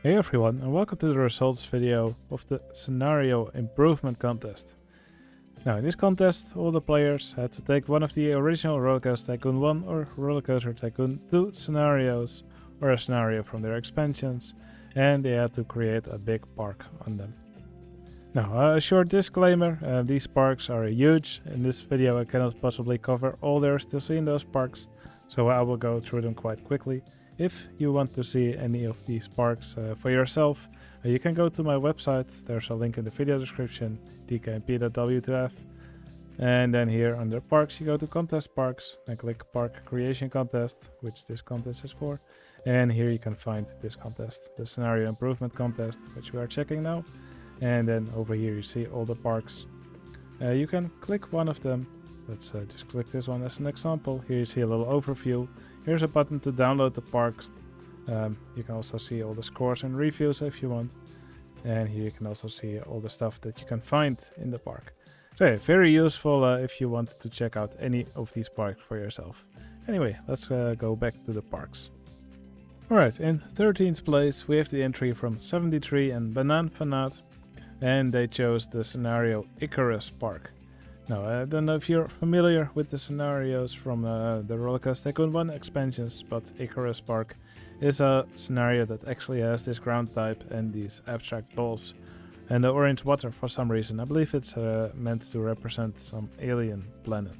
Hey everyone, and welcome to the results video of the Scenario Improvement Contest. Now in this contest, all the players had to take one of the original Rollercoaster Tycoon 1 or Rollercoaster Tycoon 2 scenarios, or a scenario from their expansions, and they had to create a big park on them. Now a short disclaimer, these parks are huge. In this video I cannot possibly cover all there is to see in those parks, so I will go through them quite quickly. If you want to see any of these parks for yourself, you can go to my website. There's a link in the video description, tkmp.w2f. And then here under parks, you go to contest parks and click park creation contest, which this contest is for. And here you can find this contest, the scenario improvement contest, which we are checking now. And then over here you see all the parks. You can click one of them. Let's just click this one as an example. Here you see a little overview. Here's a button to download the parks. You can also see all the scores and reviews if you want. And here you can also see all the stuff that you can find in the park. So yeah, very useful if you want to check out any of these parks for yourself. Anyway, let's go back to the parks. Alright, in 13th place we have the entry from 73 and Banan Fanat. And they chose the scenario Icarus Park. Now, I don't know if you're familiar with the scenarios from the Rollercoaster Tycoon 1 expansions, but Icarus Park is a scenario that actually has this ground type and these abstract balls. And the orange water for some reason. I believe it's meant to represent some alien planet.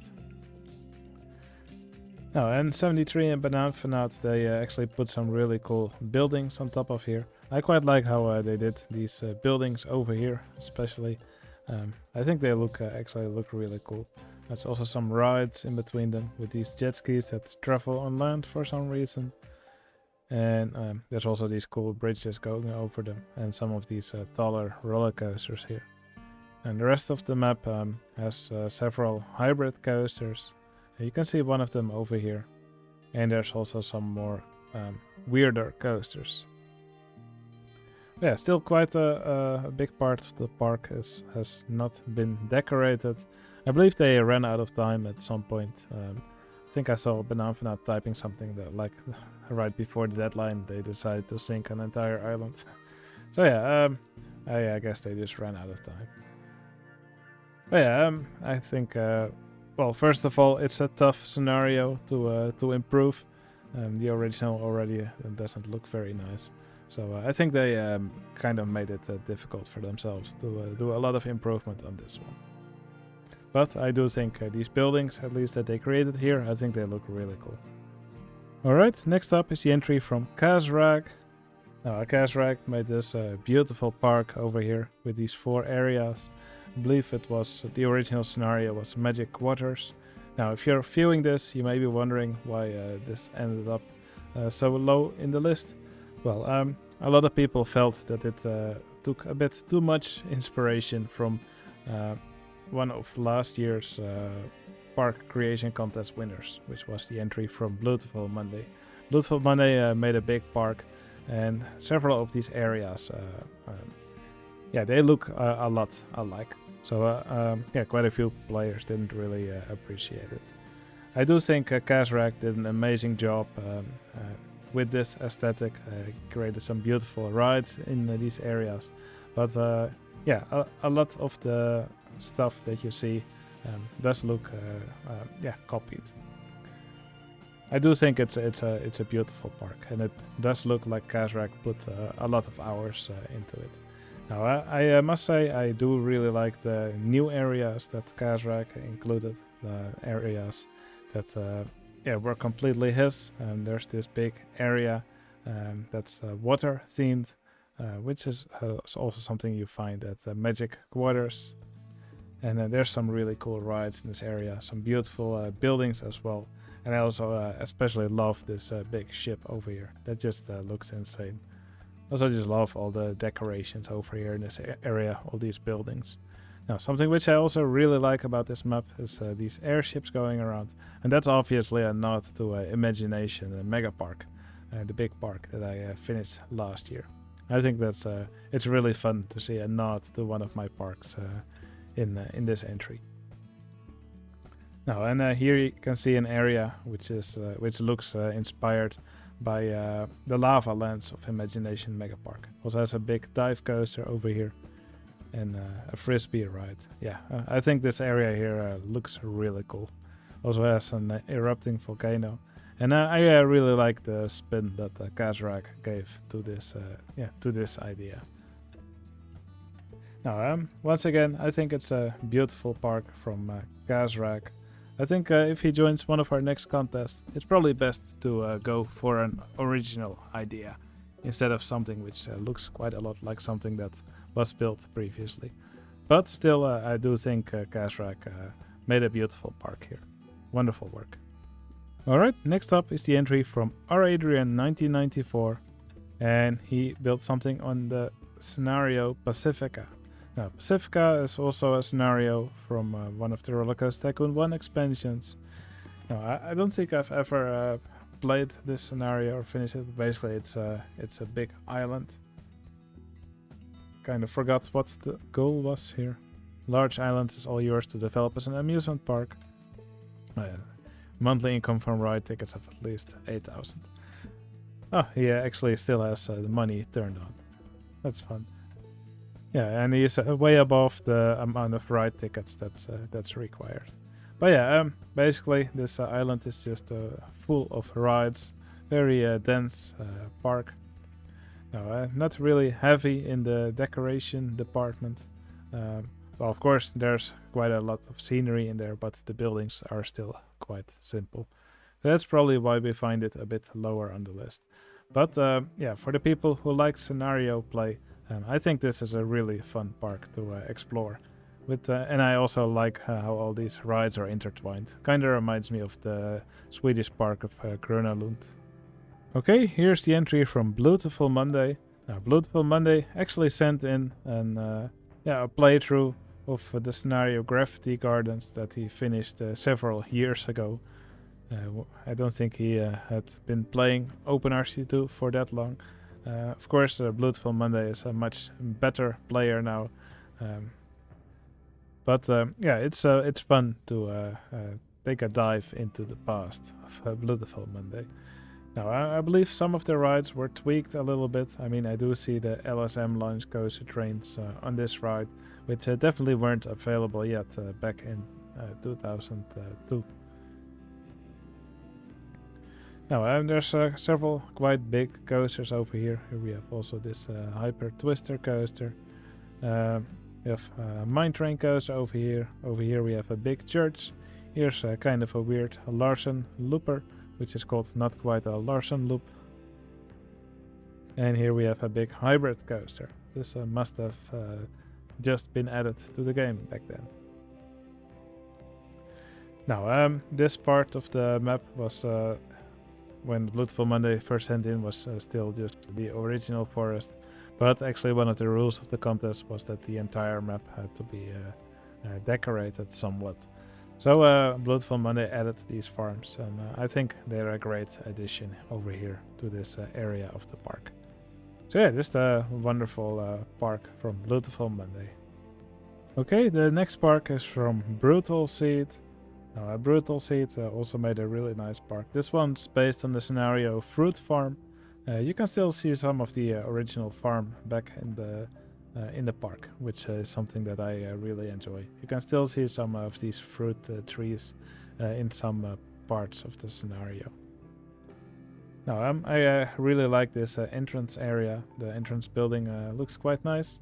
Now, and 73 and Banan Fanat, they actually put some really cool buildings on top of here. I quite like how they did these buildings over here, especially. I think they actually look really cool. There's also some rides in between them with these jet skis that travel on land for some reason. And there's also these cool bridges going over them and some of these taller roller coasters here. And the rest of the map has several hybrid coasters. You can see one of them over here. And there's also some more weirder coasters. Yeah, still quite a big part of the park has not been decorated. I believe they ran out of time at some point. I think I saw Banan Fanat typing something that, like, right before the deadline, they decided to sink an entire island. So yeah, I guess they just ran out of time. But yeah, I think, well, first of all, it's a tough scenario to improve. The original already doesn't look very nice. So I think they kind of made it difficult for themselves to do a lot of improvement on this one. But I do think these buildings, at least that they created here, I think they look really cool. Alright, next up is the entry from Kazrag. Now, Kazrag made this beautiful park over here with these 4 areas. I believe it was the original scenario was Magic Waters. Now, if you're viewing this, you may be wondering why this ended up so low in the list. Well, a lot of people felt that it took a bit too much inspiration from one of last year's park creation contest winners, which was the entry from Beautiful Monday. Beautiful Monday made a big park, and several of these areas, yeah, they look a lot alike. So yeah, quite a few players didn't really appreciate it. I do think Kazrag did an amazing job with this aesthetic. Created some beautiful rides in these areas, but yeah, a lot of the stuff that you see does look yeah, copied. I do think it's a beautiful park, and it does look like Kazrag put a lot of hours into it. Now I must say I do really like the new areas that Kazrag included, the areas that yeah, were completely his. There's this big area that's water themed, which is also something you find at Magic Waters. And there's some really cool rides in this area, some beautiful buildings as well. And I also especially love this big ship over here. That just looks insane. Also just love all the decorations over here in this area, all these buildings. Now, something which I also really like about this map is these airships going around. And that's obviously a nod to Imagination and Mega Park, the big park that I finished last year. I think that's it's really fun to see a nod to one of my parks in this entry. Now, and here you can see an area which looks inspired by the Lava Lands of Imagination Megapark. Also has a big dive coaster over here and a frisbee ride. Yeah, I think this area here looks really cool. Also has an erupting volcano, and I really like the spin that Kazrak gave to this idea. Now, once again, I think it's a beautiful park from Kazrak. I think if he joins one of our next contests, it's probably best to go for an original idea instead of something which looks quite a lot like something that was built previously. But still, I do think Kazrak made a beautiful park here. Wonderful work. Alright, next up is the entry from R. Adrian 1994, and he built something on the scenario Pacifica. Now, Pacifica is also a scenario from one of the Rollercoaster Tycoon 1 expansions. Now, I don't think I've ever played this scenario or finished it. Basically, it's a big island. Kind of forgot what the goal was here. Large island is all yours to develop as an amusement park. Monthly income from ride tickets of at least 8,000. Oh, he actually still has the money turned on. That's fun. Yeah, and he's way above the amount of ride tickets that's required. But yeah, basically this island is just full of rides. Very dense park. Now, not really heavy in the decoration department. Well, of course, there's quite a lot of scenery in there, but the buildings are still quite simple. That's probably why we find it a bit lower on the list. But yeah, for the people who like scenario play, I think this is a really fun park to explore. And I also like how all these rides are intertwined. Kinda reminds me of the Swedish park of Grönalund. Okay, here's the entry from Beautiful Monday. Now, Beautiful Monday actually sent in a playthrough of the scenario Graffiti Gardens that he finished several years ago. I don't think he had been playing OpenRC2 for that long. Of course, Beautiful Monday is a much better player now. But yeah, it's fun to take a dive into the past of Beautiful Monday. Now, I believe some of the rides were tweaked a little bit. I mean, I do see the LSM launch coaster trains on this ride, which definitely weren't available yet back in 2002. Now, there's several quite big coasters over here. Here we have also this Hyper Twister coaster. We have a Mine Train coaster over here. Over here we have a big church. Here's kind of a weird Larsen looper, which is called not quite a Larsen loop. And here we have a big hybrid coaster. This must have just been added to the game back then. Now, this part of the map was, when Beautiful Monday first sent in, was still just the original forest. But actually one of the rules of the contest was that the entire map had to be decorated somewhat. So Beautiful Monday added these farms, and I think they're a great addition over here to this area of the park. So yeah, just a wonderful park from Beautiful Monday. Okay, the next park is from Brutal Seed. Now, Brutal Seed also made a really nice park. This one's based on the scenario Fruit Farm. You can still see some of the original farm back in the park, which is something that I really enjoy. You can still see some of these fruit trees in some parts of the scenario. Now, I really like this entrance area. The entrance building looks quite nice.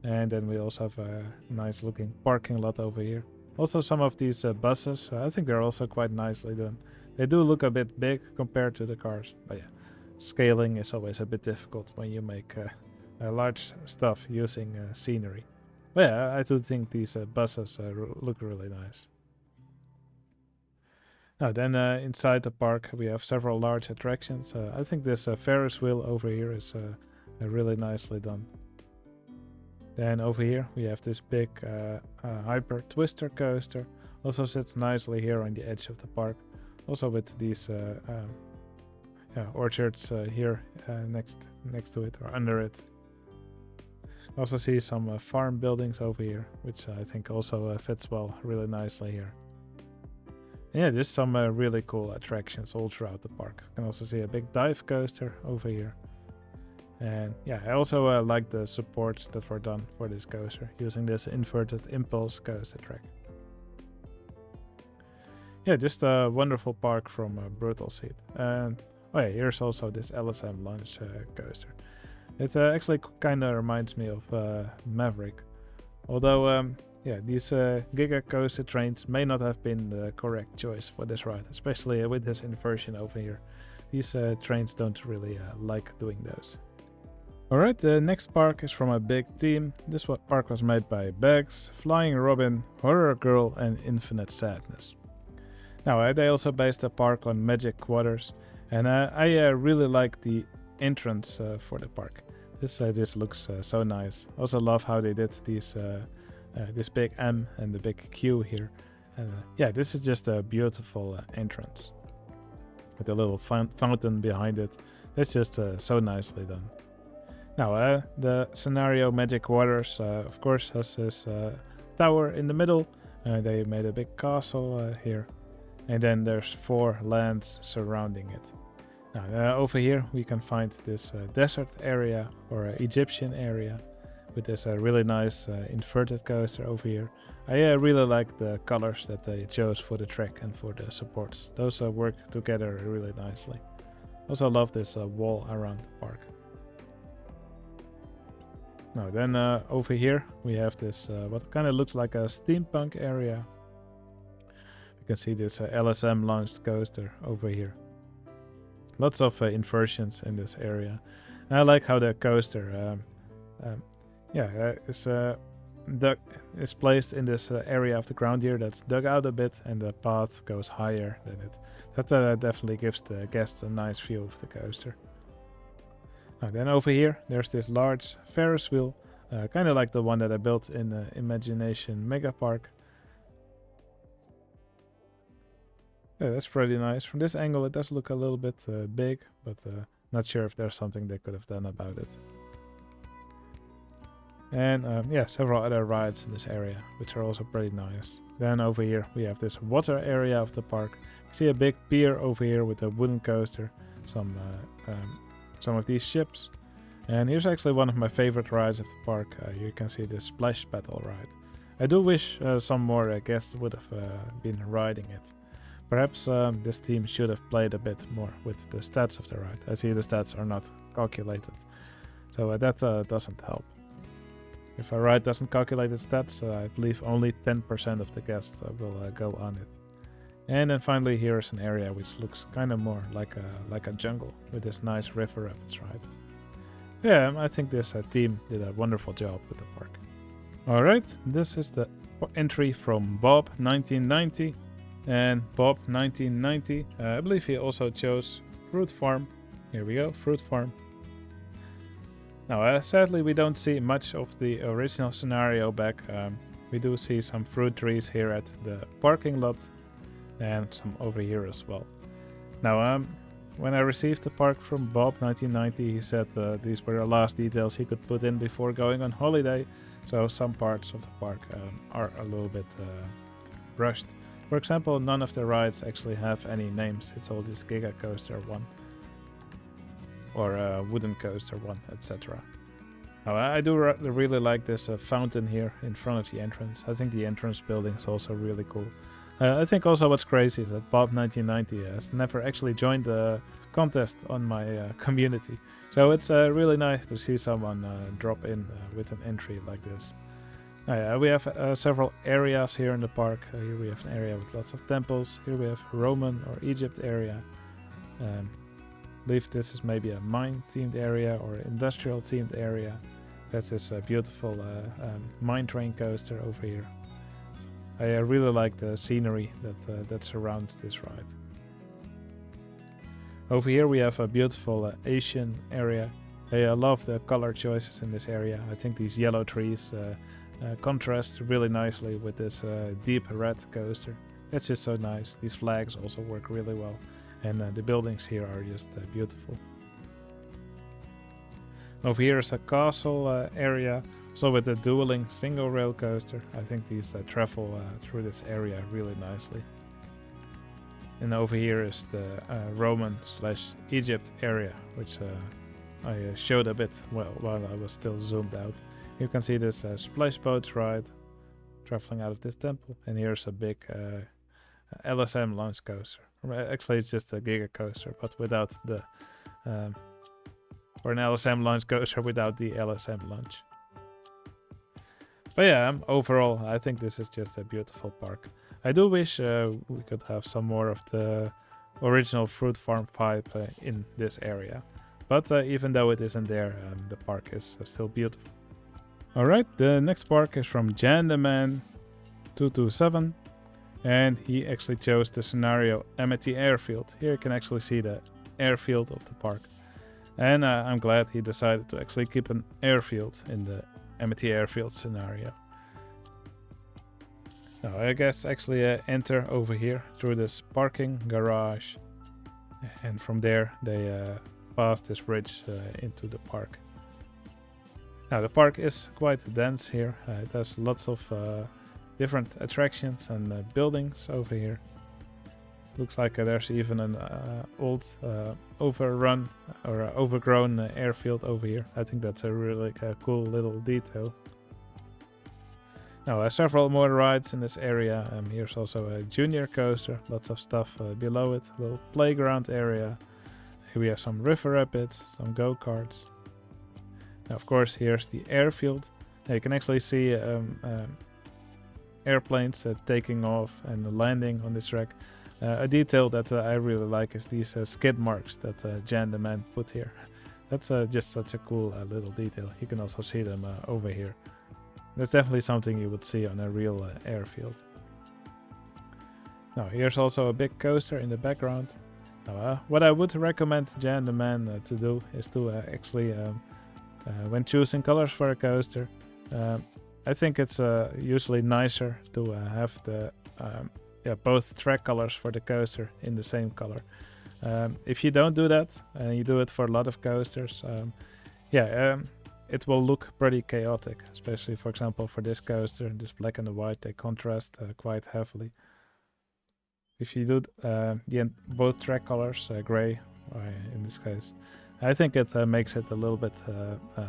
And then we also have a nice looking parking lot over here. Also some of these buses, I think they're also quite nicely done. They do look a bit big compared to the cars, but yeah, scaling is always a bit difficult when you make large stuff using scenery. But yeah, I do think these buses look really nice. Now then, inside the park we have several large attractions. I think this Ferris wheel over here is really nicely done. Then over here we have this big Hyper Twister coaster. Also sits nicely here on the edge of the park. Also with these orchards here next to it or under it. Also see some farm buildings over here, which I think also fits well really nicely here. Yeah, there's some really cool attractions all throughout the park. You can also see a big dive coaster over here. And yeah, I also like the supports that were done for this coaster using this inverted impulse coaster track. Yeah, just a wonderful park from Brutal Seat. And oh yeah, here's also this LSM launch coaster. It actually kind of reminds me of Maverick. Although, yeah, these Giga Coaster trains may not have been the correct choice for this ride, especially with this inversion over here. These trains don't really like doing those. Alright, the next park is from a big team. This park was made by Bags, Flying Robin, Horror Girl, and Infinite Sadness. Now, they also based the park on Magic Quarters, and I really like the entrance for the park. This looks so nice. Also love how they did these this big M and the big Q here. Yeah, this is just a beautiful entrance with a little fountain behind it. That's just so nicely done. Now, the scenario Magic Waters, of course, has this tower in the middle. They made a big castle here. And then there's 4 lands surrounding it. Now, over here we can find this desert area or Egyptian area with this really nice inverted coaster over here. I really like the colors that they chose for the track and for the supports. Those work together really nicely. Also love this wall around the park. Now then over here we have this what kind of looks like a steampunk area. You can see this LSM launched coaster over here. Lots of inversions in this area. And I like how the coaster is placed in this area of the ground here that's dug out a bit and the path goes higher than it. That definitely gives the guests a nice view of the coaster. Now then over here there's this large Ferris wheel, kind of like the one that I built in the Imagination Mega Park. Yeah, that's pretty nice. From this angle it does look a little bit big, but not sure if there's something they could have done about it. And yeah, several other rides in this area, which are also pretty nice. Then over here we have this water area of the park. You see a big pier over here with a wooden coaster, some of these ships. And here's actually one of my favorite rides of the park. You can see the Splash Battle ride. I do wish some more guests would have been riding it. Perhaps this team should have played a bit more with the stats of the ride. I see the stats are not calculated, so that doesn't help. If a ride doesn't calculate its stats, I believe only 10% of the guests will go on it. And then finally here is an area which looks kind of more like a jungle with this nice river rapids ride. Yeah, I think this team did a wonderful job with the park. Alright, this is the entry from Bob 1990. And Bob 1990, I believe he also chose Fruit Farm. Here we go, Fruit Farm. Now, sadly we don't see much of the original scenario back. We do see some fruit trees here at the parking lot and some over here as well. Now, when I received the park from Bob 1990, he said these were the last details he could put in before going on holiday. So some parts of the park are a little bit rushed. For example, none of the rides actually have any names. It's all just Giga Coaster 1 or Wooden Coaster 1, etc. Now, I do really like this fountain here in front of the entrance. I think the entrance building is also really cool. I think also what's crazy is that Bob 1990 has never actually joined the contest on my community. So it's really nice to see someone drop in with an entry like this. We have several areas here in the park. Here we have an area with lots of temples. Here we have Roman or Egypt area. I believe this is maybe a mine themed area or industrial themed area. That's this beautiful mine train coaster over here. I really like the scenery that surrounds this ride. Over here we have a beautiful Asian area. I love the color choices in this area. I think these yellow trees contrast really nicely with this deep red coaster. That's just so nice. These flags also work really well, and the buildings here are just beautiful. Over here is a castle area, so with the dueling single rail coaster. I think these travel through this area really nicely. And over here is the Roman/Egypt area, which I showed a bit while I was still zoomed out. You can see this splash boat ride traveling out of this temple, and here's a big LSM launch coaster. Actually, it's just a Giga coaster, but without the or an LSM launch coaster without the LSM launch. But yeah, overall, I think this is just a beautiful park. I do wish we could have some more of the original Fruit Farm vibe in this area. But even though it isn't there, the park is still beautiful. Alright, the next park is from Jan the Man 227. And he actually chose the scenario Amity Airfield. Here you can actually see the airfield of the park. And I'm glad he decided to actually keep an airfield in the Amity Airfield scenario. Now I guess actually enter over here through this parking garage, and from there they pass this bridge into the park. Now the park is quite dense here. It has lots of different attractions and buildings over here. Looks like there's even an old overrun or overgrown airfield over here. I think that's a really cool little detail. Now several more rides in this area. Here's also a junior coaster, lots of stuff below it, a little playground area. Here we have some river rapids, some go-karts. Now of course here's the airfield. Now you can actually see airplanes taking off and landing on this track. A detail that I really like is these skid marks that Jan the Man put here. That's just such a cool little detail. You can also see them over here. That's definitely something you would see on a real airfield. Now here's also a big coaster in the background. Now, what I would recommend Jan the Man to do is to actually, when choosing colors for a coaster, I think it's usually nicer to have the both track colors for the coaster in the same color. If you don't do that, and you do it for a lot of coasters, it will look pretty chaotic, especially for example for this coaster, this black and the white, they contrast quite heavily. If you do both track colors, gray in this case, I think it makes it a little bit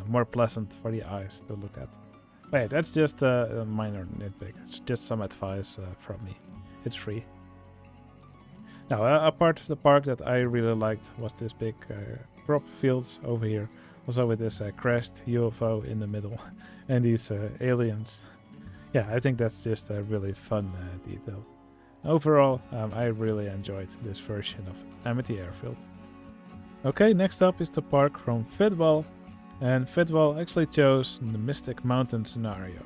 more pleasant for the eyes to look at. But yeah, that's just a minor nitpick. It's just some advice from me. It's free. Now, a part of the park that I really liked was this big crop fields over here. Also with this crashed UFO in the middle and these aliens. Yeah, I think that's just a really fun detail. Overall, I really enjoyed this version of Amity Airfield. Okay, next up is the park from Fidwell. And Fidwell actually chose the Mystic Mountain scenario,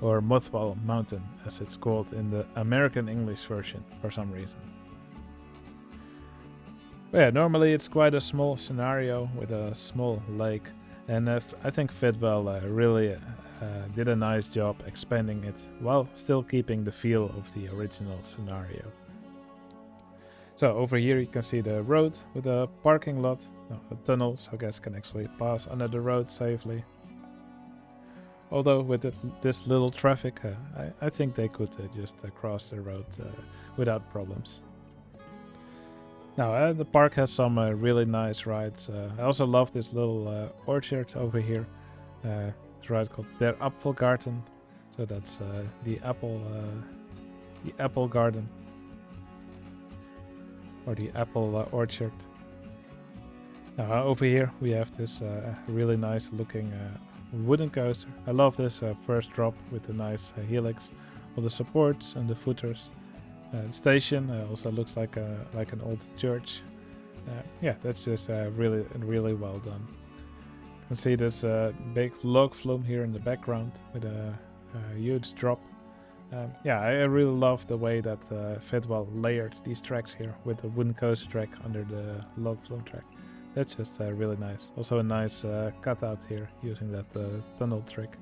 or Mothball Mountain as it's called in the American English version for some reason. But yeah, normally it's quite a small scenario with a small lake, and I think Fidwell really did a nice job expanding it while still keeping the feel of the original scenario. So over here you can see the road with a parking lot, a tunnel, so guests can actually pass under the road safely. Although with this little traffic, I think they could just cross the road without problems. Now the park has some really nice rides. I also love this little orchard over here. It's a ride called Der Apfelgarten, so that's the apple garden. Or the apple orchard. Now over here we have this really nice looking wooden coaster. I love this first drop with the nice helix, all the supports and the footers. The station also looks like an old church. Yeah, that's just really well done. You can see this big log flume here in the background with a huge drop. Yeah, I really love the way that Fidwell layered these tracks here with the wooden coaster track under the log flume track. That's just really nice. Also a nice cutout here using that tunnel trick.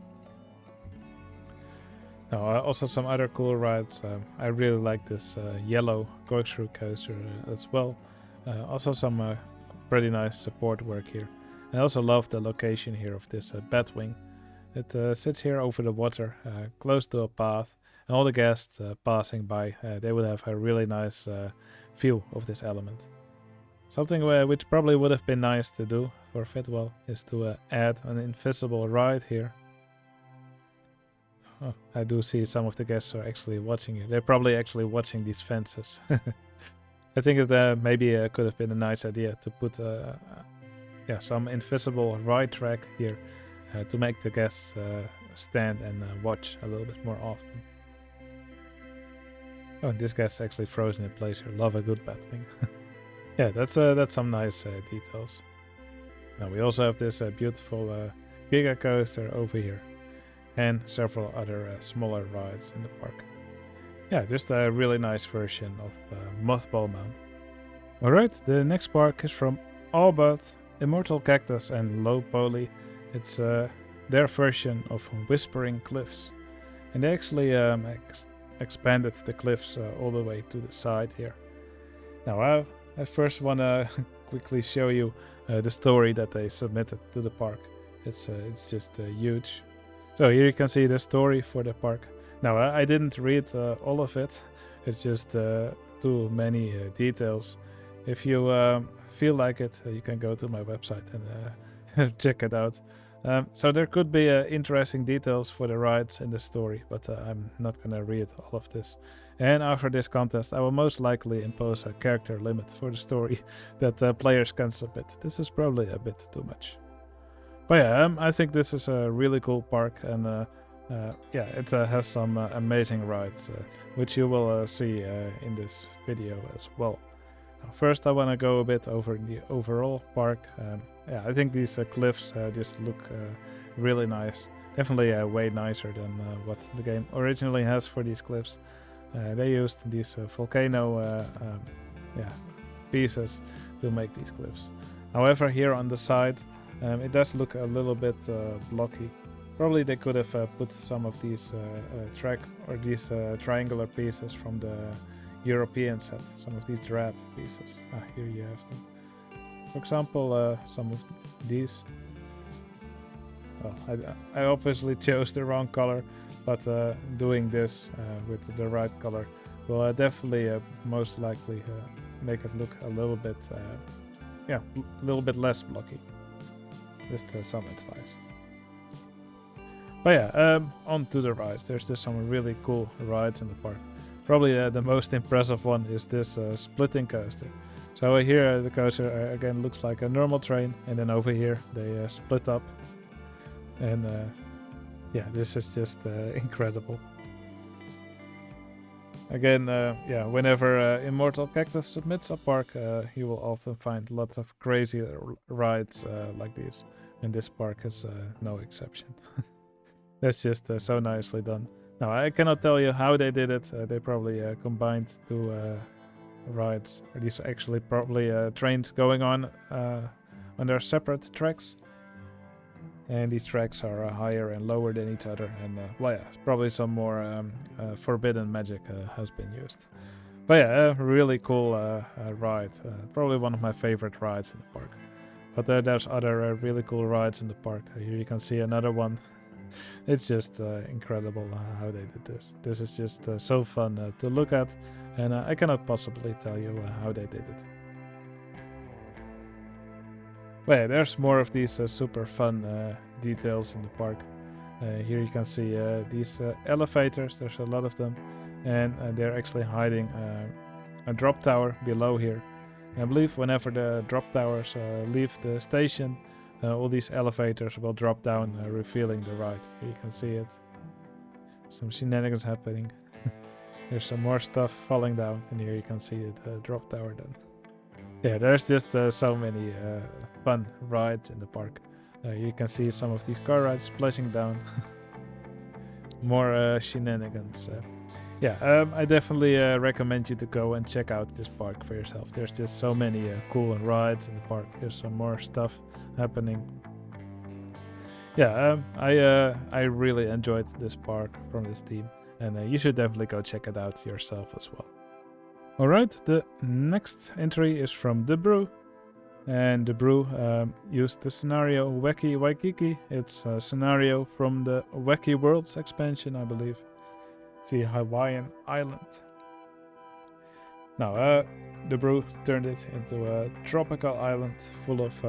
Now, also some other cool rides. I really like this yellow corkscrew coaster as well. Also some pretty nice support work here. I also love the location here of this Batwing. It sits here over the water, close to a path. and all the guests passing by, they would have a really nice view of this element. Something which probably would have been nice to do for Fitwell is to add an invisible ride here. Oh, I do see some of the guests are actually watching it. They're probably actually watching these fences. I think that maybe could have been a nice idea to put some invisible ride track here to make the guests stand and watch a little bit more often. Oh, and this guy's actually frozen in place here. Love a good Batwing. Yeah, that's some nice details. Now we also have this beautiful Giga Coaster over here, and several other smaller rides in the park. Yeah, just a really nice version of Mothball Mountain. Alright, the next park is from Albert, Immortal Cactus and Low Poly. It's their version of Whispering Cliffs. And they actually expanded the cliffs all the way to the side here. Now I first want to quickly show you the story that they submitted to the park. It's just huge. So here you can see the story for the park. Now I didn't read all of it. It's just too many details. If you feel like it, you can go to my website and check it out. So there could be interesting details for the rides in the story, but I'm not gonna read all of this. And after this contest, I will most likely impose a character limit for the story that players can submit. This is probably a bit too much. But yeah, I think this is a really cool park, and it has some amazing rides, which you will see in this video as well. First, I want to go a bit over the overall park. I think these cliffs just look really nice. Definitely way nicer than what the game originally has for these cliffs. They used these volcano pieces to make these cliffs. However, here on the side, it does look a little bit blocky. Probably they could have put some of these triangular pieces from the European set, some of these drab pieces. Here you have them. For example, some of these. Well, I obviously chose the wrong color, but doing this with the right color will definitely most likely make it look a little bit less blocky. Just some advice. But yeah, on to the rides. There's just some really cool rides in the park. Probably the most impressive one is this splitting coaster. So here the coaster again looks like a normal train, and then over here they split up. And this is just incredible. Again, whenever Immortal Cactus submits a park, you will often find lots of crazy rides like these. And this park is no exception. That's just so nicely done. Now, I cannot tell you how they did it. They probably combined two rides. Or these are actually probably trains going on their separate tracks. And these tracks are higher and lower than each other. And probably some more forbidden magic has been used. But yeah, a really cool ride. Probably one of my favorite rides in the park. But there's other really cool rides in the park. Here you can see another one. It's just incredible how they did this. This is just so fun to look at, and I cannot possibly tell you how they did it. But yeah, there's more of these super fun details in the park. Here you can see these elevators. There's a lot of them, and they're actually hiding a drop tower below here. I believe whenever the drop towers leave the station, all these elevators will drop down, revealing the ride. Here you can see it. Some shenanigans happening. There's some more stuff falling down, and here you can see the drop tower then. Yeah, there's just so many fun rides in the park. You can see some of these car rides splashing down. More shenanigans. I definitely recommend you to go and check out this park for yourself. There's just so many cool rides in the park. There's some more stuff happening. I really enjoyed this park from this team, and you should definitely go check it out yourself as well. Alright, the next entry is from The Brew. And The Brew used the scenario Wacky Waikiki. It's a scenario from the Wacky Worlds expansion, I believe. It's the Hawaiian island. Now, the brew turned it into a tropical island full of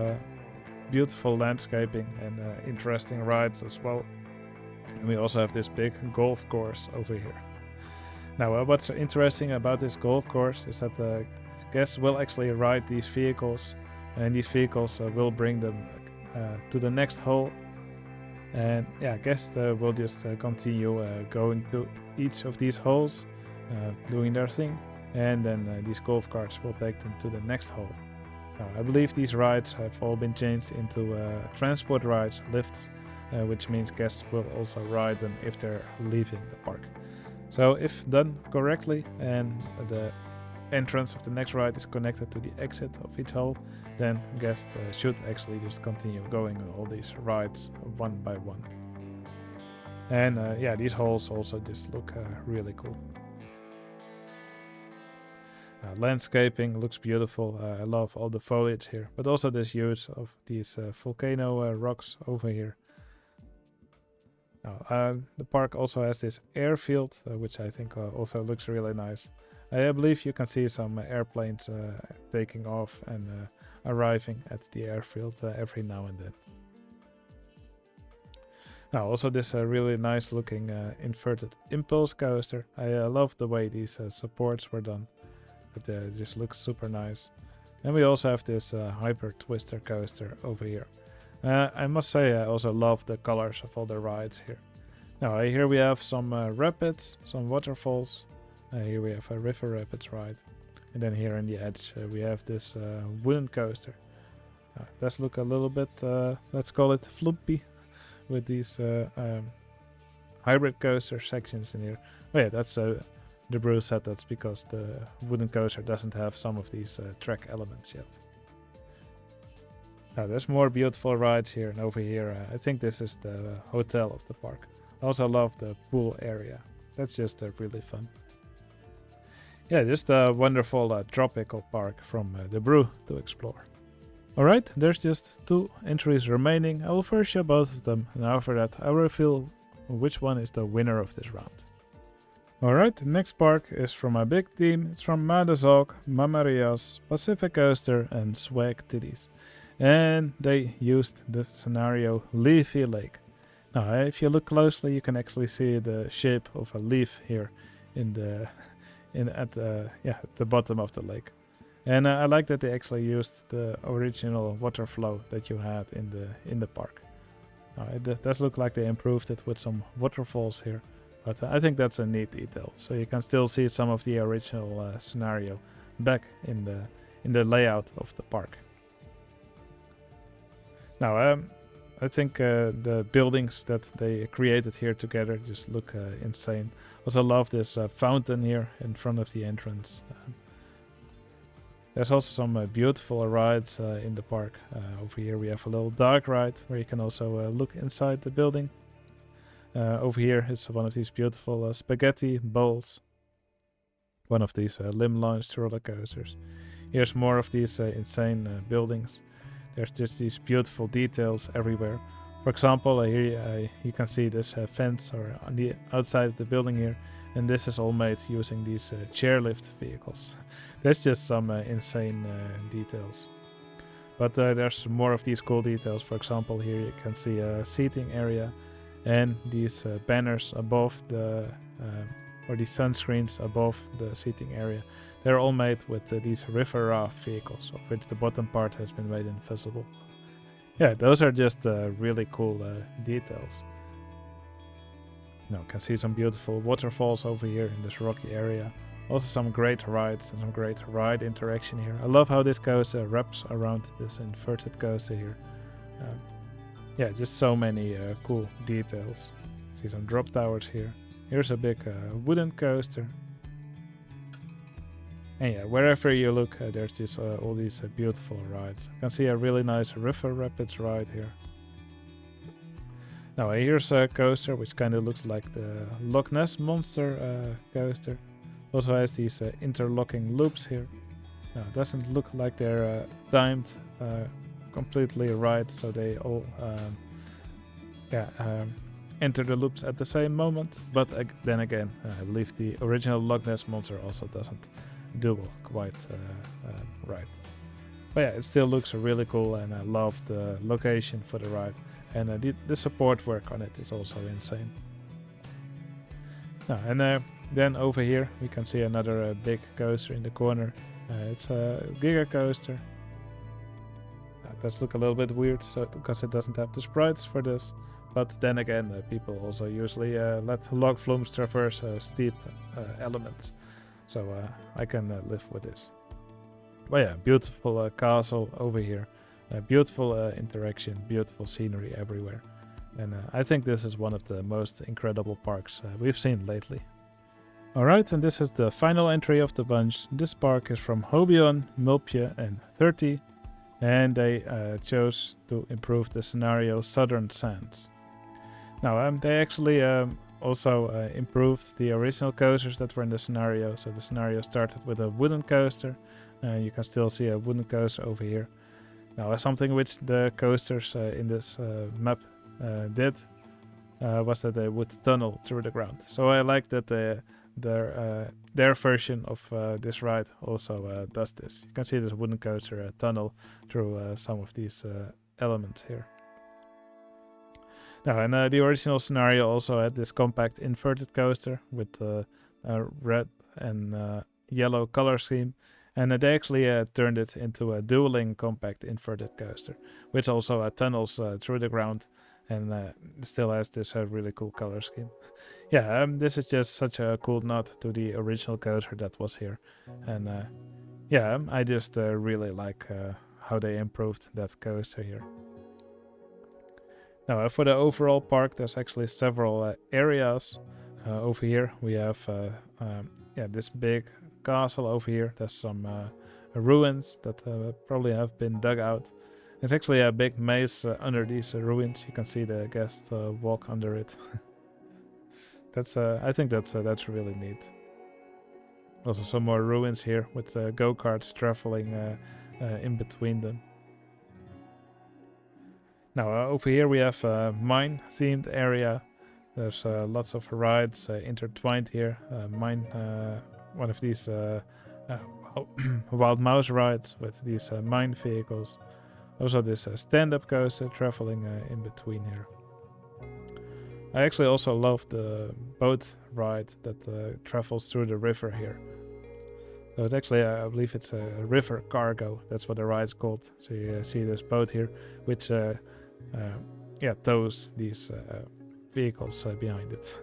beautiful landscaping and interesting rides as well. And we also have this big golf course over here. Now, what's interesting about this golf course is that the guests will actually ride these vehicles, and these vehicles will bring them to the next hole. And yeah, guests will just continue going to each of these holes, doing their thing, and then these golf carts will take them to the next hole. Now, I believe these rides have all been changed into transport rides, lifts, which means guests will also ride them if they're leaving the park. So if done correctly and the entrance of the next ride is connected to the exit of each hole, then guests should actually just continue going on all these rides one by one. And yeah, these holes also just look really cool. Landscaping looks beautiful. I love all the foliage here, but also this use of these volcano rocks over here. Now, the park also has this airfield, which I think also looks really nice. I believe you can see some airplanes taking off and arriving at the airfield every now and then. Now, also this really nice looking inverted impulse coaster. I love the way these supports were done. It just looks super nice. And we also have this hyper twister coaster over here. I must say I also love the colors of all the rides here. Now here we have some rapids, some waterfalls. Here we have a river rapids ride. And then here in the edge we have this wooden coaster. It does look a little bit, let's call it floopy, with these hybrid coaster sections in here. Oh yeah, that's the brew said that's because the wooden coaster doesn't have some of these track elements yet. Now there's more beautiful rides here, and over here I think this is the hotel of the park. I also love the pool area. That's just really fun. Yeah, just a wonderful tropical park from the brew to explore. Alright, there's just 2 entries remaining. I will first show both of them, and after that I will reveal which one is the winner of this round. Alright, the next park is from a big team. It's from Madazog, Mamarias, Pacific Coaster and Swag Titties. And they used the scenario Leafy Lake. Now, if you look closely, you can actually see the shape of a leaf here at the bottom of the lake. And I like that they actually used the original water flow that you had in the park. Now, it does look like they improved it with some waterfalls here. But I think that's a neat detail. So you can still see some of the original scenario back in the layout of the park. Now, I think the buildings that they created here together just look insane. Also love this fountain here in front of the entrance. There's also some beautiful rides in the park. Over here we have a little dark ride where you can also look inside the building. Over here is one of these beautiful spaghetti bowls. One of these limb-launched roller coasters. Here's more of these insane buildings. There's just these beautiful details everywhere. For example, here you can see this fence or on the outside of the building here. And this is all made using these chairlift vehicles. There's just some insane details. But there's more of these cool details. For example, here you can see a seating area. And these banners above or these sunscreens above the seating area, they're all made with these river raft vehicles, of which the bottom part has been made invisible. Yeah, those are just really cool details. You can see some beautiful waterfalls over here in this rocky area. Also some great rides and some great ride interaction here. I love how this coaster wraps around this inverted coaster here. Yeah, just so many cool details. See some drop towers here. Here's a big wooden coaster. And yeah, wherever you look, there's just all these beautiful rides. You can see a really nice river rapids ride here. Now here's a coaster which kind of looks like the Loch Ness Monster coaster. Also has these interlocking loops here. Now it doesn't look like they're timed completely right, so they all enter the loops at the same moment, but then again, I believe the original Loch Ness Monster also doesn't do quite right. But yeah, it still looks really cool, and I love the location for the ride, and the support work on it is also insane. Then over here we can see another big coaster in the corner. It's a Giga Coaster. It does look a little bit weird, because it doesn't have the sprites for this. But then again, people also usually let log flumes traverse steep elements, so I can live with this. But yeah, beautiful castle over here, beautiful interaction, beautiful scenery everywhere. And I think this is one of the most incredible parks we've seen lately. Alright, and this is the final entry of the bunch. This park is from Hobion, Mulpje and 30, and they chose to improve the scenario Southern Sands. Now, they actually also improved the original coasters that were in the scenario. So the scenario started with a wooden coaster. You can still see a wooden coaster over here. Now, something which the coasters in this map did was that they would tunnel through the ground. So I like that their version of this ride also does this. You can see this wooden coaster tunnel through some of these elements here. Now, and the original scenario also had this compact inverted coaster with a red and yellow color scheme. And they actually turned it into a dueling compact inverted coaster, which also tunnels through the ground and still has this really cool color scheme. Yeah, this is just such a cool nod to the original coaster that was here. And yeah, I just really like how they improved that coaster here. Now, for the overall park, there's actually several areas. Over here we have this big castle over here. There's some ruins that probably have been dug out. It's actually a big maze under these ruins. You can see the guests walk under it. I think that's really neat. Also some more ruins here with go-karts traveling in between them. Now over here we have a mine-themed area. There's lots of rides intertwined here. One of these wild mouse rides with these mine vehicles. Also this stand-up coaster traveling in between here. I actually also love the boat ride that travels through the river here. So it's actually, I believe it's a river cargo. That's what the ride's called. So you see this boat here, which tows these vehicles behind it.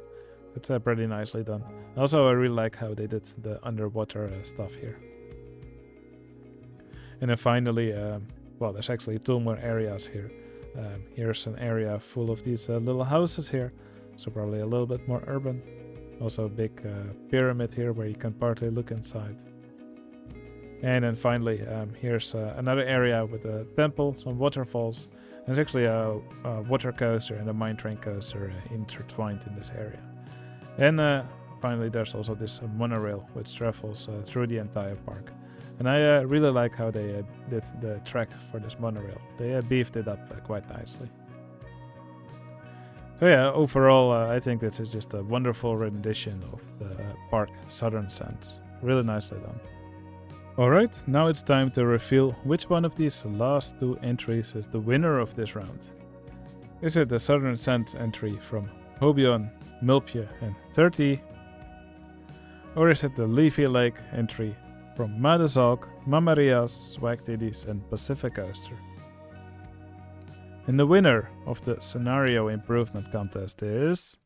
It's pretty nicely done. Also, I really like how they did the underwater stuff here. And then finally, there's actually two more areas here. Here's an area full of these little houses here, so probably a little bit more urban. Also a big pyramid here where you can partly look inside. And then finally, here's another area with a temple, some waterfalls. There's actually a water coaster and a mine train coaster intertwined in this area. And finally, there's also this monorail which travels through the entire park. And I really like how they did the track for this monorail. They beefed it up quite nicely. So yeah, overall, I think this is just a wonderful rendition of the park Southern Sands. Really nicely done. Alright, now it's time to reveal which one of these last two entries is the winner of this round. Is it the Southern Sands entry from Hobion, Mulpje and 30? Or is it the Levy Lake entry from Madezalk, Mamarias, Swag Titties and Pacific Coaster? And the winner of the Scenario Improvement Contest is...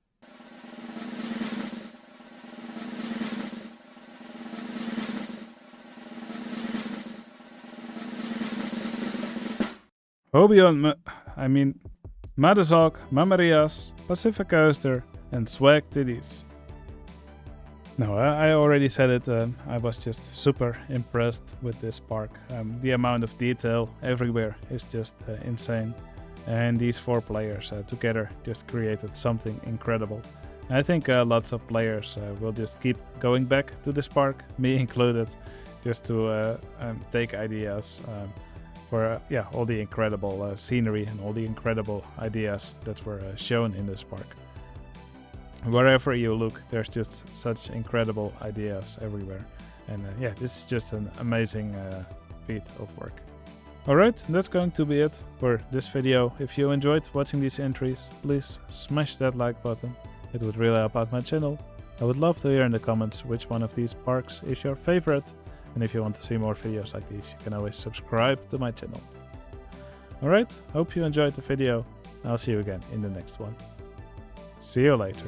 Madezalk, Mamarias, Pacific Coaster and Swag Titties. Now, I already said it, I was just super impressed with this park. The amount of detail everywhere is just insane. And these four players together just created something incredible. I think lots of players will just keep going back to this park, me included, just to take ideas for all the incredible scenery and all the incredible ideas that were shown in this park. wherever you look, there's just such incredible ideas everywhere. And yeah, this is just an amazing feat of work. Alright, that's going to be it for this video. If you enjoyed watching these entries, please smash that like button. It would really help out my channel. I would love to hear in the comments which one of these parks is your favorite. And if you want to see more videos like these, you can always subscribe to my channel. Alright, hope you enjoyed the video. I'll see you again in the next one. See you later.